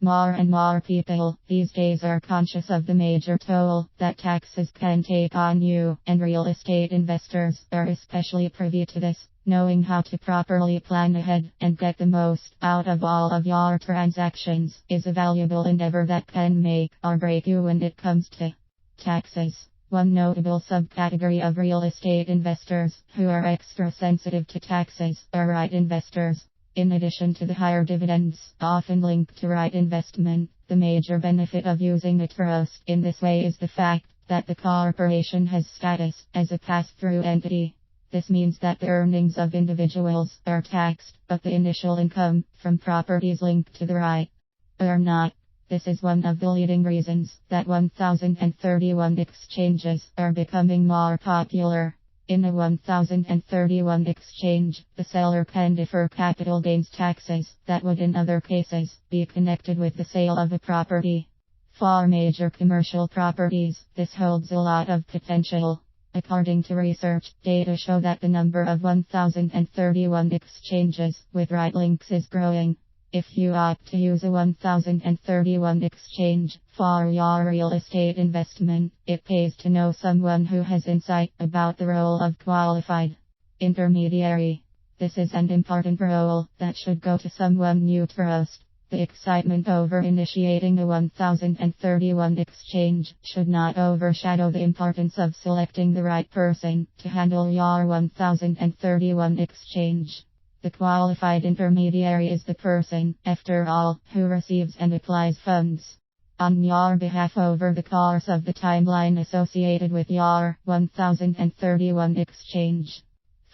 More and more people these days are conscious of the major toll that taxes can take on you, and real estate investors are especially privy to this. Knowing how to properly plan ahead and get the most out of all of your transactions is a valuable endeavor that can make or break you when it comes to taxes. One notable subcategory of real estate investors who are extra sensitive to taxes are REIT investors. In addition to the higher dividends often linked to REIT investment, the major benefit of using a trust in this way is the fact that the corporation has status as a pass-through entity. This means that the earnings of individuals are taxed, but the initial income from properties linked to the REIT are not. This is one of the leading reasons that 1031 exchanges are becoming more popular. In a 1031 exchange, the seller can defer capital gains taxes that would in other cases be connected with the sale of a property. For major commercial properties, this holds a lot of potential. According to research, data show that the number of 1031 exchanges with REIT links is growing. If you opt to use a 1031 exchange for your real estate investment, it pays to know someone who has insight about the role of qualified intermediary. This is an important role that should go to someone you trust. The excitement over initiating a 1031 exchange should not overshadow the importance of selecting the right person to handle your 1031 exchange. The qualified intermediary is the person, after all, who receives and applies funds on your behalf over the course of the timeline associated with your 1031 exchange.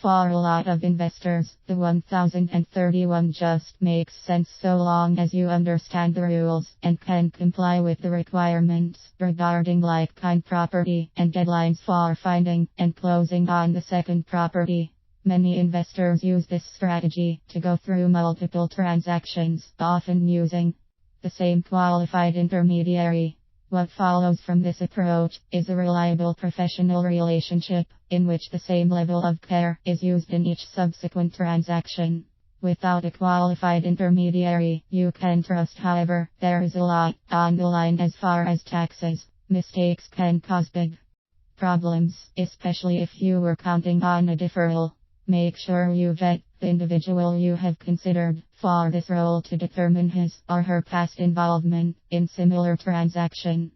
For a lot of investors, the 1031 just makes sense so long as you understand the rules and can comply with the requirements regarding like-kind property and deadlines for finding and closing on the second property. Many investors use this strategy to go through multiple transactions, often using the same qualified intermediary. What follows from this approach is a reliable professional relationship, in which the same level of care is used in each subsequent transaction. Without a qualified intermediary, you can trust, however, there is a lot on the line as far as taxes. Mistakes can cause big problems, especially if you were counting on a deferral. Make sure you vet the individual you have considered for this role to determine his or her past involvement in similar transaction.